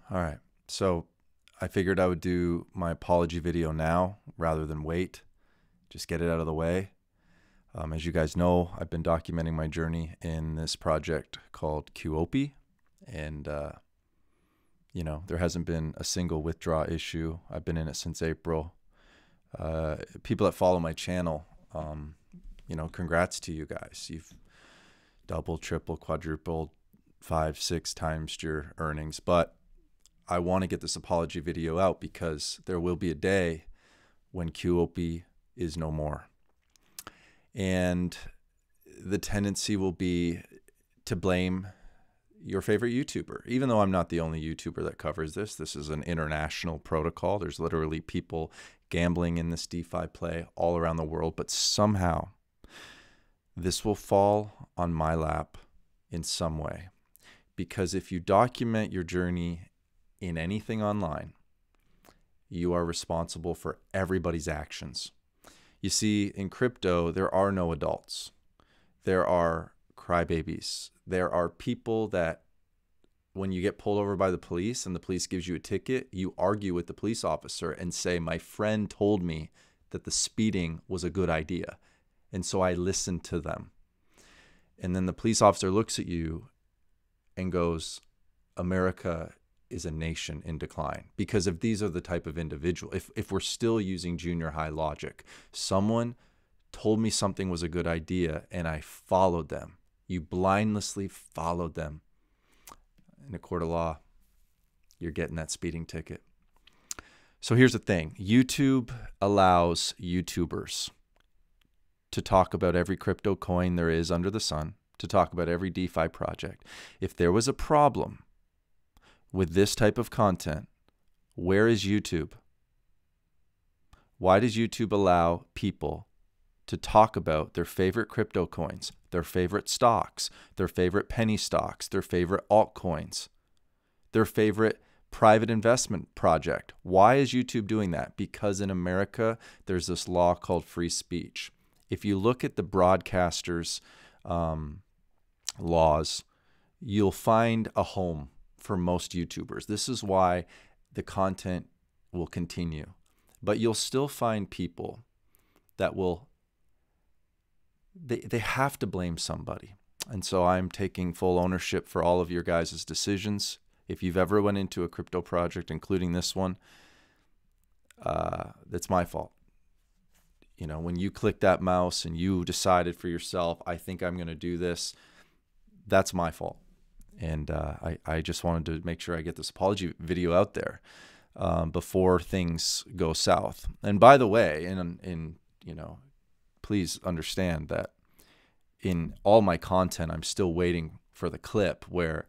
All right. So I figured I would do my apology video now rather than wait. Just get it out of the way. As you guys know, I've been documenting my journey in this project called Quopi. And, there hasn't been a single withdraw issue. I've been in it since April. People that follow my channel, congrats to you guys. You've doubled, tripled, quadrupled, 5, 6 times your earnings. But I want to get this apology video out because there will be a day when Quopi is no more. And the tendency will be to blame your favorite YouTuber. Even though I'm not the only YouTuber that covers this, this is an international protocol. There's literally people gambling in this DeFi play all around the world, but somehow this will fall on my lap in some way. Because if you document your journey in anything online, you are responsible for everybody's actions. You see, in crypto, there are no adults. There are crybabies. There are people that when you get pulled over by the police and the police gives you a ticket, you argue with the police officer and say, my friend told me that the speeding was a good idea. And so I listened to them. And then the police officer looks at you and goes, America is a nation in decline. Because if these are the type of individual, if we're still using junior high logic, someone told me something was a good idea and I followed them. You blindlessly followed them. In a court of law, you're getting that speeding ticket. So here's the thing. YouTube allows YouTubers to talk about every crypto coin there is under the sun, to talk about every DeFi project. If there was a problem with this type of content, where is YouTube? Why does YouTube allow people to talk about their favorite crypto coins, their favorite stocks, their favorite penny stocks, their favorite altcoins, their favorite private investment project? Why is YouTube doing that? Because in America, there's this law called free speech. If you look at the broadcasters' laws, you'll find a home for most YouTubers. This is why the content will continue. But you'll still find people that will, they have to blame somebody. And so I'm taking full ownership for all of your guys' decisions. If you've ever went into a crypto project, including this one, that's my fault. When you click that mouse and you decided for yourself, I think I'm going to do this, that's my fault. And I just wanted to make sure I get this apology video out there before things go south. And by the way, please understand that in all my content, I'm still waiting for the clip where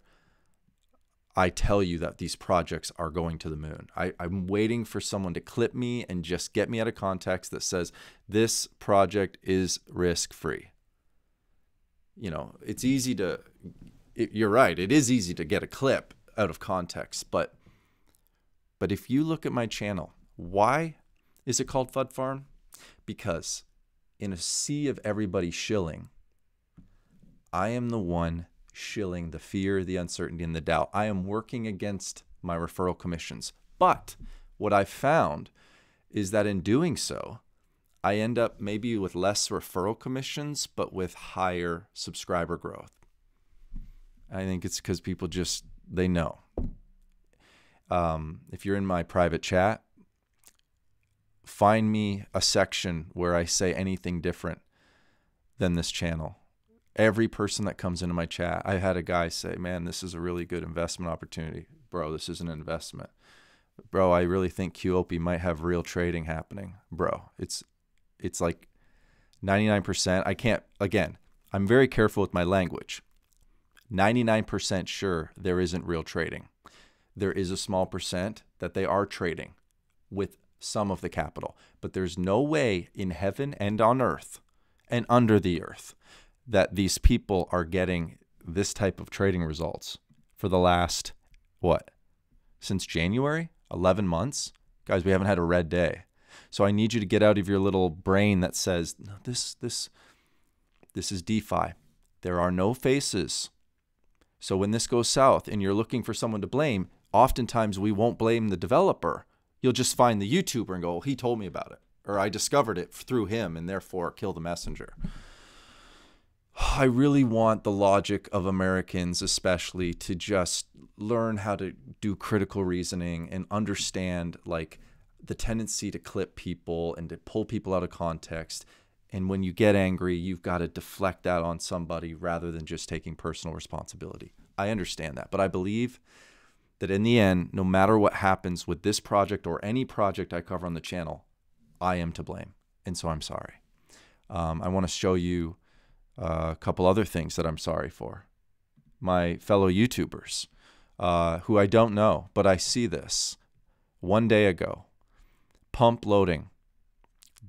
I tell you that these projects are going to the moon. I'm waiting for someone to clip me and just get me out of context that says this project is risk-free. It's easy to... You're right. It is easy to get a clip out of context, but if you look at my channel, why is it called FUD Farm? Because in a sea of everybody shilling, I am the one shilling the fear, the uncertainty, and the doubt. I am working against my referral commissions. But what I've found is that in doing so, I end up maybe with less referral commissions, but with higher subscriber growth. I think it's because people just, they know. If you're in my private chat, find me a section where I say anything different than this channel. Every person that comes into my chat, I had a guy say, man, this is a really good investment opportunity. Bro, this is an investment. Bro, I really think Quopi might have real trading happening. Bro, it's like 99%. I can't, again, I'm very careful with my language. 99% sure there isn't real trading. There is a small percent that they are trading with some of the capital. But there's no way in heaven and on earth and under the earth that these people are getting this type of trading results for the last, since January? 11 months? Guys, we haven't had a red day. So I need you to get out of your little brain that says, no, this is DeFi. There are no faces. So when this goes south and you're looking for someone to blame, oftentimes we won't blame the developer. You'll just find the YouTuber and go, well, he told me about it, or I discovered it through him and therefore kill the messenger. I really want the logic of Americans especially to just learn how to do critical reasoning and understand like the tendency to clip people and to pull people out of context. And when you get angry, you've got to deflect that on somebody rather than just taking personal responsibility. I understand that, but I believe that in the end, no matter what happens with this project or any project I cover on the channel, I am to blame. And so I'm sorry. I want to show you a couple other things that I'm sorry for. My fellow YouTubers, who I don't know, but I see this. One day ago, pump loading.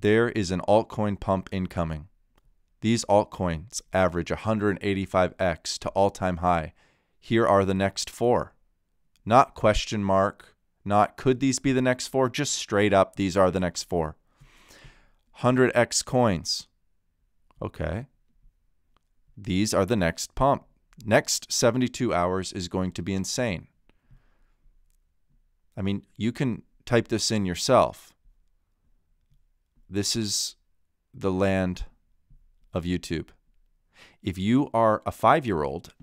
There is an altcoin pump incoming. These altcoins average 185x to all-time high. Here are the next 4. Not question mark, not could these be the next 4, just straight up, these are the next 4. 100x coins. Okay. These are the next pump. Next 72 hours is going to be insane. I mean, you can type this in yourself. This is the land of YouTube. If you are a 5-year-old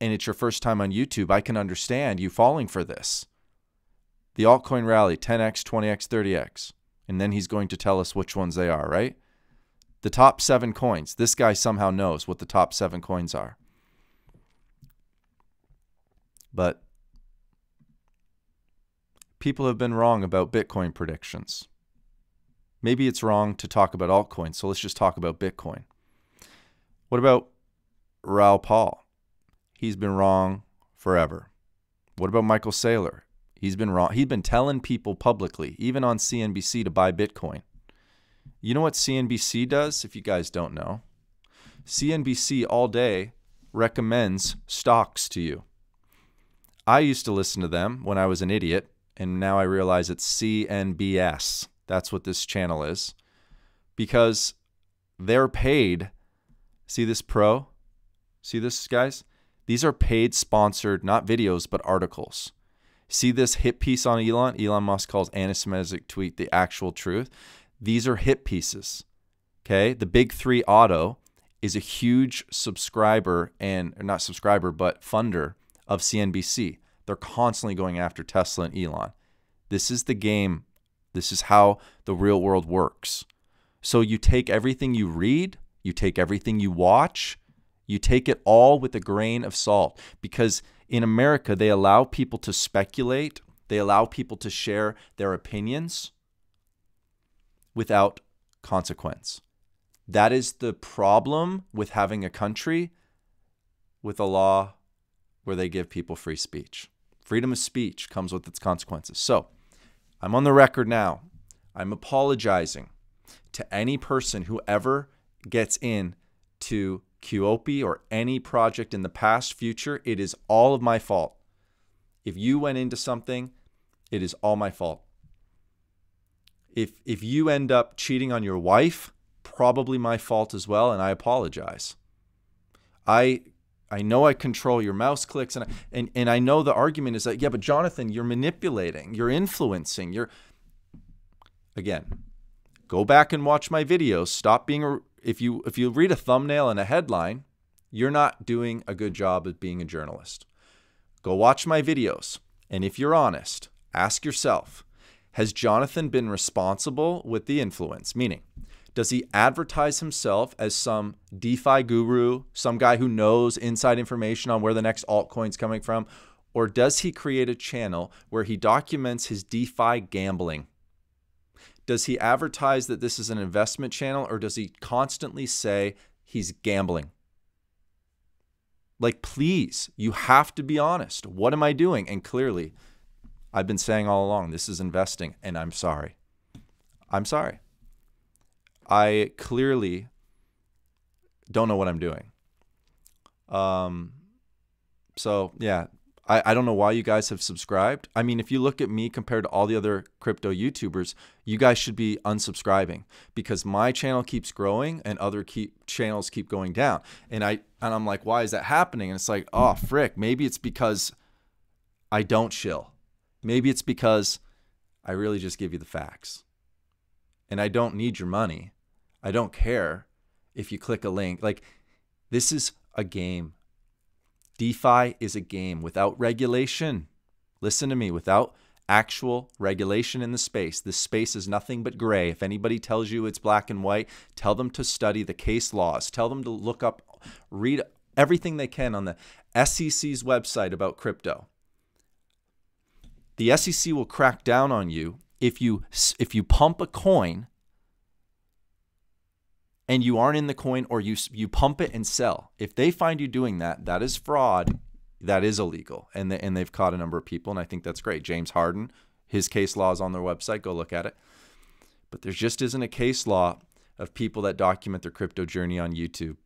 and it's your first time on YouTube, I can understand you falling for this. The altcoin rally, 10x, 20x, 30x. And then he's going to tell us which ones they are, right? The top 7 coins. This guy somehow knows what the top 7 coins are. But people have been wrong about Bitcoin predictions. Maybe it's wrong to talk about altcoins, so let's just talk about Bitcoin. What about Raoul Pal? He's been wrong forever. What about Michael Saylor? He's been wrong. He's been telling people publicly, even on CNBC, to buy Bitcoin. You know what CNBC does, if you guys don't know? CNBC all day recommends stocks to you. I used to listen to them when I was an idiot, and now I realize it's CNBS. That's what this channel is. Because they're paid. See this pro? See this, guys? These are paid, sponsored, not videos, but articles. See this hit piece on Elon? Elon Musk calls anti-Semitic tweet the actual truth. These are hit pieces. Okay? The Big 3 Auto is a huge subscriber and, not subscriber, but funder of CNBC. They're constantly going after Tesla and Elon. This is the game. This is how the real world works. So you take everything you read, you take everything you watch, you take it all with a grain of salt. Because in America, they allow people to speculate. They allow people to share their opinions without consequence. That is the problem with having a country with a law where they give people free speech. Freedom of speech comes with its consequences. So I'm on the record now. I'm apologizing to any person who ever gets in to Quopi or any project in the past, future. It is all of my fault. If you went into something, it is all my fault. If you end up cheating on your wife, probably my fault as well, and I apologize. I know I control your mouse clicks, and I know the argument is that, yeah, but Jonathan, you're manipulating, you're influencing, again, go back and watch my videos. Stop being if you read a thumbnail and a headline, you're not doing a good job of being a journalist. Go watch my videos, and if you're honest, ask yourself, has Jonathan been responsible with the influence? Meaning, does he advertise himself as some DeFi guru, some guy who knows inside information on where the next altcoin's coming from? Or does he create a channel where he documents his DeFi gambling? Does he advertise that this is an investment channel, or does he constantly say he's gambling? Like, please, you have to be honest. What am I doing? And clearly, I've been saying all along, this is investing, and I'm sorry. I'm sorry. I clearly don't know what I'm doing. So yeah, I don't know why you guys have subscribed. I mean, if you look at me compared to all the other crypto YouTubers, you guys should be unsubscribing, because my channel keeps growing and other channels keep going down. And I'm like, why is that happening? And it's like, oh, frick, maybe it's because I don't chill. Maybe it's because I really just give you the facts. And I don't need your money. I don't care if you click a link. Like, this is a game. DeFi is a game without regulation. Listen to me, without actual regulation in the space. This space is nothing but gray. If anybody tells you it's black and white, tell them to study the case laws. Tell them to look up, read everything they can on the SEC's website about crypto. The SEC will crack down on you if you pump a coin and you aren't in the coin, or you pump it and sell. If they find you doing that, that is fraud. That is illegal. And they've caught a number of people, and I think that's great. James Harden, his case law is on their website. Go look at it. But there just isn't a case law of people that document their crypto journey on YouTube.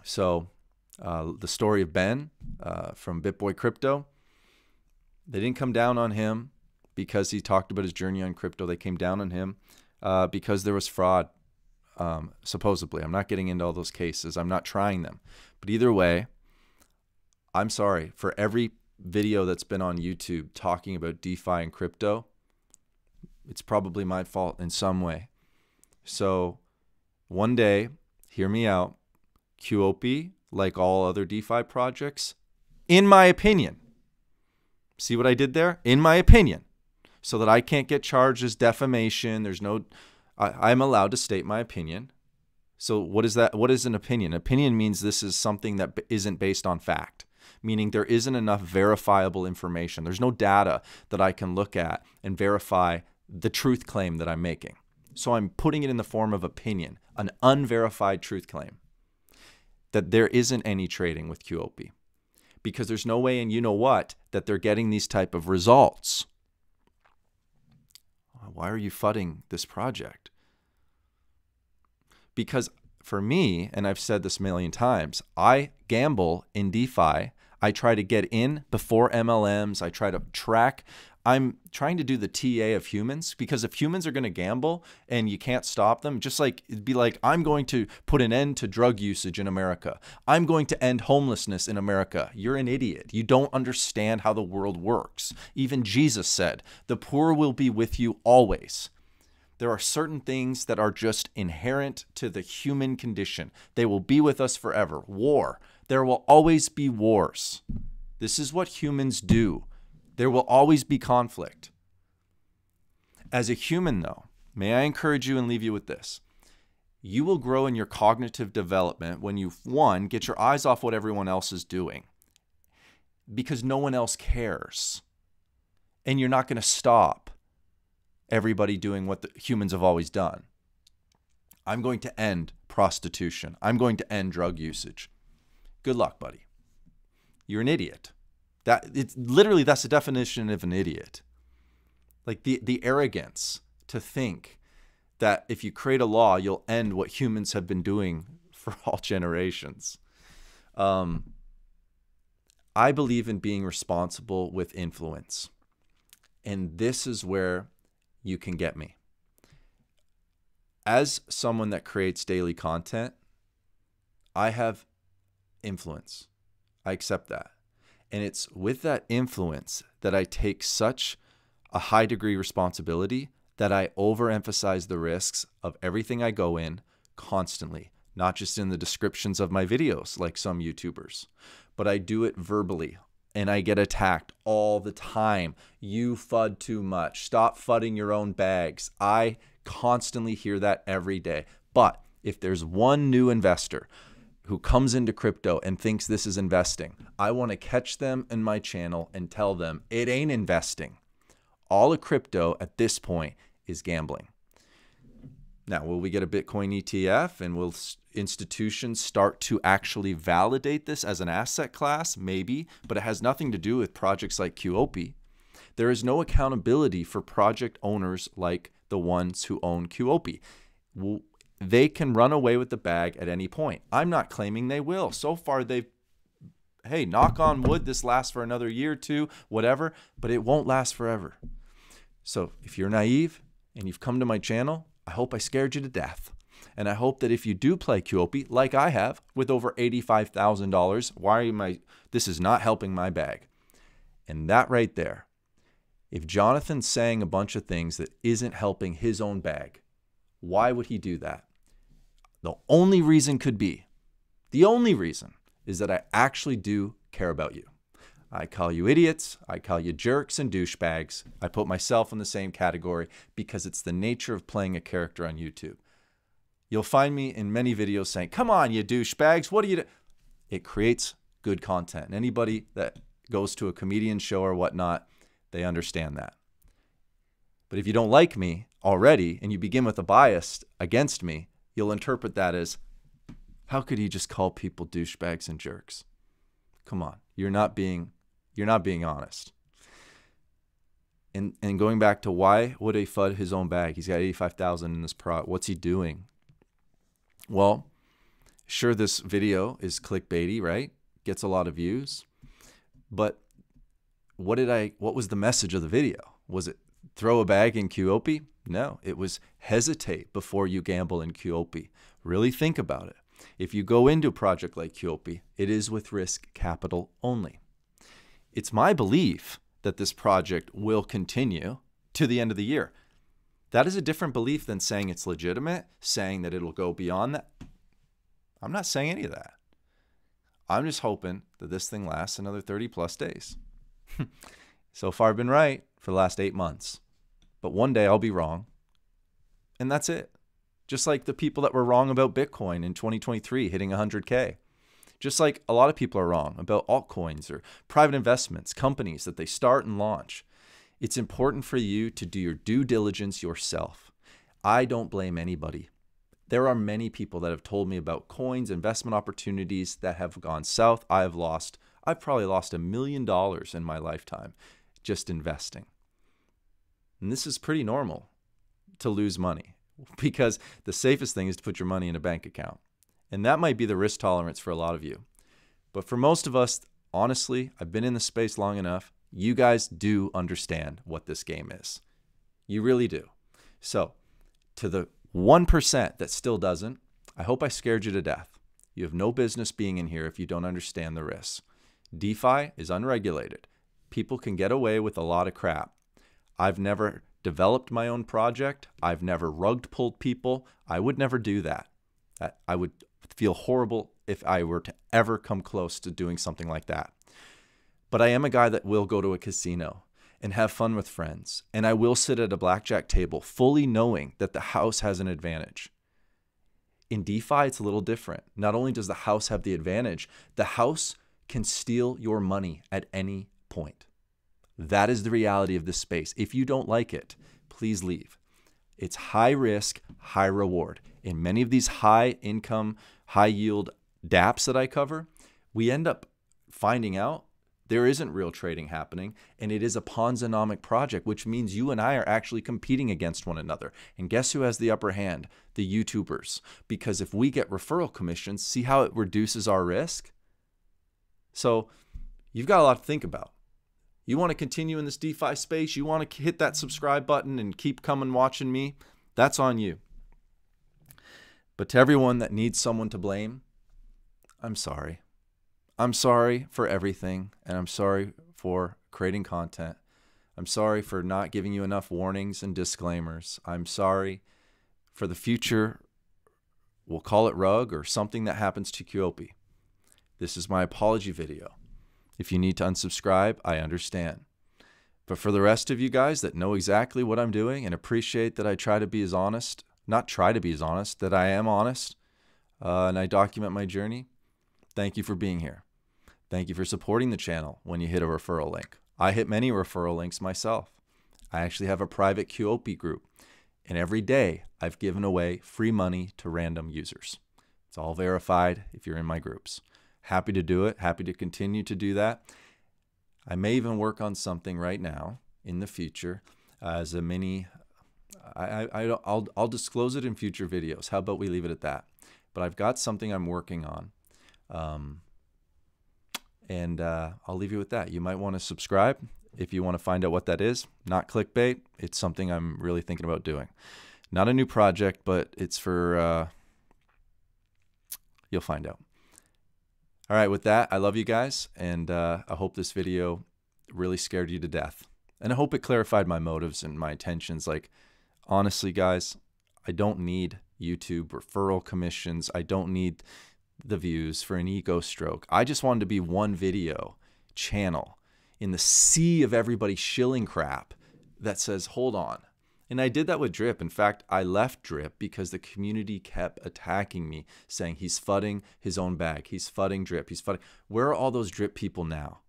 So the story of Ben from BitBoy Crypto, they didn't come down on him because he talked about his journey on crypto. They came down on him because there was fraud, supposedly. I'm not getting into all those cases. I'm not trying them. But either way, I'm sorry. For every video that's been on YouTube talking about DeFi and crypto, it's probably my fault in some way. So one day, hear me out, Quopi, like all other DeFi projects, in my opinion, see what I did there? In my opinion, so that I can't get charged as defamation. There's no, I'm allowed to state my opinion. So what is that? What is an opinion? Opinion means this is something that isn't based on fact, meaning there isn't enough verifiable information. There's no data that I can look at and verify the truth claim that I'm making. So I'm putting it in the form of opinion, an unverified truth claim, that there isn't any trading with Quopi, because there's no way, and you know what, that they're getting these type of results. Why are you fudding this project? Because for me, and I've said this a million times, I gamble in DeFi. I try to get in before MLMs. I try to track. I'm trying to do the TA of humans, because if humans are going to gamble and you can't stop them, just like it'd be like, I'm going to put an end to drug usage in America. I'm going to end homelessness in America. You're an idiot. You don't understand how the world works. Even Jesus said, the poor will be with you always. There are certain things that are just inherent to the human condition. They will be with us forever. War. There will always be wars. This is what humans do. There will always be conflict. As a human, though, may I encourage you and leave you with this. You will grow in your cognitive development when you, one, get your eyes off what everyone else is doing, because no one else cares. And you're not going to stop everybody doing what the humans have always done. I'm going to end prostitution. I'm going to end drug usage. Good luck, buddy. You're an idiot. That's the definition of an idiot. Like the arrogance to think that if you create a law, you'll end what humans have been doing for all generations. I believe in being responsible with influence. And this is where you can get me. As someone that creates daily content, I have influence. I accept that. And it's with that influence that I take such a high degree responsibility that I overemphasize the risks of everything I go in constantly, not just in the descriptions of my videos like some YouTubers, but I do it verbally, and I get attacked all the time. You FUD too much. Stop FUDding your own bags. I constantly hear that every day. But if there's one new investor who comes into crypto and thinks this is investing, I want to catch them in my channel and tell them it ain't investing. All of crypto at this point is gambling. Now, will we get a Bitcoin ETF, and will institutions start to actually validate this as an asset class? Maybe, but it has nothing to do with projects like Quopi. There is no accountability for project owners like the ones who own Quopi. They can run away with the bag at any point. I'm not claiming they will. So far, hey, knock on wood, this lasts for another year or two, whatever, but it won't last forever. So if you're naive and you've come to my channel, I hope I scared you to death. And I hope that if you do play Quopi, like I have, with over $85,000, this is not helping my bag. And that right there, if Jonathan's saying a bunch of things that isn't helping his own bag, why would he do that? The only reason could be, the only reason is that I actually do care about you. I call you idiots, I call you jerks and douchebags. I put myself in the same category because it's the nature of playing a character on YouTube. You'll find me in many videos saying, come on, you douchebags, what do you do? It creates good content. And anybody that goes to a comedian show or whatnot, they understand that. But if you don't like me already and you begin with a bias against me, you'll interpret that as, how could he just call people douchebags and jerks? Come on, you're not being honest. And going back to why would he FUD his own bag? He's got 85,000 in this prod. What's he doing? Well, sure, this video is clickbaity, right? Gets a lot of views. But what was the message of the video? Was it throw a bag in Quopi? No, it was hesitate before you gamble in Quopi. Really think about it. If you go into a project like Quopi, it is with risk capital only. It's my belief that this project will continue to the end of the year. That is a different belief than saying it's legitimate, saying that it'll go beyond that. I'm not saying any of that. I'm just hoping that this thing lasts another 30 plus days. So far I've been right for the last 8 months. But one day I'll be wrong. And that's it. Just like the people that were wrong about Bitcoin in 2023 hitting 100K. Just like a lot of people are wrong about altcoins or private investments, companies that they start and launch. It's important for you to do your due diligence yourself. I don't blame anybody. There are many people that have told me about coins, investment opportunities that have gone south. I've probably lost $1 million in my lifetime just investing. And this is pretty normal to lose money because the safest thing is to put your money in a bank account. And that might be the risk tolerance for a lot of you. But for most of us, honestly, I've been in the space long enough. You guys do understand what this game is. You really do. So to the 1% that still doesn't, I hope I scared you to death. You have no business being in here if you don't understand the risks. DeFi is unregulated. People can get away with a lot of crap. I've never developed my own project. I've never rug pulled people. I would never do that. I would feel horrible if I were to ever come close to doing something like that. But I am a guy that will go to a casino and have fun with friends. And I will sit at a blackjack table fully knowing that the house has an advantage. In DeFi, it's a little different. Not only does the house have the advantage, the house can steal your money at any point. That is the reality of this space. If you don't like it, please leave. It's high risk, high reward. In many of these high income, high yield dApps that I cover, we end up finding out there isn't real trading happening, and it is a Ponzi-nomic project, which means you and I are actually competing against one another. And guess who has the upper hand? The YouTubers. Because if we get referral commissions, see how it reduces our risk? So you've got a lot to think about. You want to continue in this DeFi space? You want to hit that subscribe button and keep coming watching me? That's on you. But to everyone that needs someone to blame, I'm sorry. I'm sorry for everything, and I'm sorry for creating content. I'm sorry for not giving you enough warnings and disclaimers. I'm sorry for the future. We'll call it rug or something that happens to Quopi. This is my apology video. If you need to unsubscribe, I understand. But for the rest of you guys that know exactly what I'm doing and appreciate that I try to be as honest, not try to be as honest, that I am honest, and I document my journey, thank you for being here. Thank you for supporting the channel when you hit a referral link. I hit many referral links myself. I actually have a private Quopi group, and every day I've given away free money to random users. It's all verified if you're in my groups. Happy to do it. Happy to continue to do that. I may even work on something right now in the future as a mini. I'll disclose it in future videos. How about we leave it at that? But I've got something I'm working on, and I'll leave you with that. You might want to subscribe if you want to find out what that is. Not clickbait. It's something I'm really thinking about doing. Not a new project, but it's for. You'll find out. All right, with that, I love you guys, and I hope this video really scared you to death. And I hope it clarified my motives and my intentions. Like, honestly, guys, I don't need YouTube referral commissions. I don't need the views for an ego stroke. I just wanted to be one video channel in the sea of everybody shilling crap that says, hold on. And I did that with Drip. In fact, I left Drip because the community kept attacking me, saying he's fudding his own bag. He's fudding Drip. He's fudding. Where are all those Drip people now?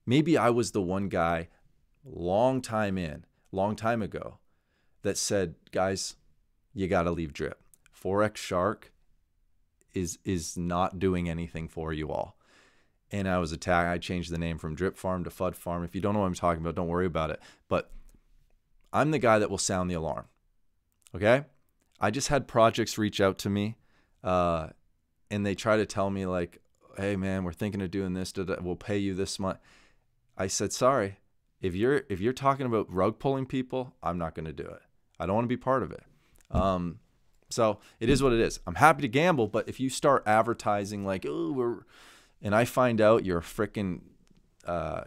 Maybe I was the one guy long time ago that said, guys, you got to leave Drip. Forex Shark is not doing anything for you all. And I was attacked. I changed the name from Drip Farm to Fud Farm. If you don't know what I'm talking about, don't worry about it. But I'm the guy that will sound the alarm. Okay? I just had projects reach out to me, and they try to tell me like, hey man, we're thinking of doing this. We'll pay you this month. I said, sorry. If you're talking about rug pulling people, I'm not going to do it. I don't want to be part of it. So it is what it is. I'm happy to gamble, but if you start advertising like, oh, and I find out you're a freaking,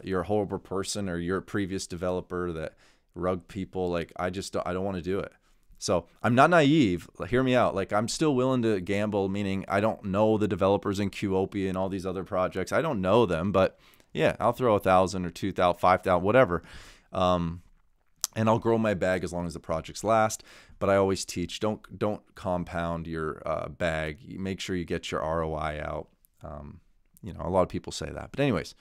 you're a horrible person, or you're a previous developer that rug people, like I don't want to do it. So I'm not naive. Hear me out. Like, I'm still willing to gamble, meaning I don't know the developers in Quopi and all these other projects. I don't know them, but yeah, I'll throw 1,000 or 2,000, 5,000, whatever. And I'll grow my bag as long as the projects last. But I always teach, don't compound your bag. Make sure you get your ROI out. You know, a lot of people say that. But anyways,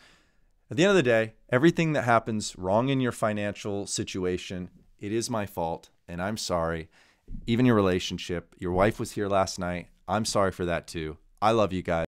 at the end of the day, everything that happens wrong in your financial situation, it is my fault, and I'm sorry. Even your relationship, your wife was here last night. I'm sorry for that too. I love you guys.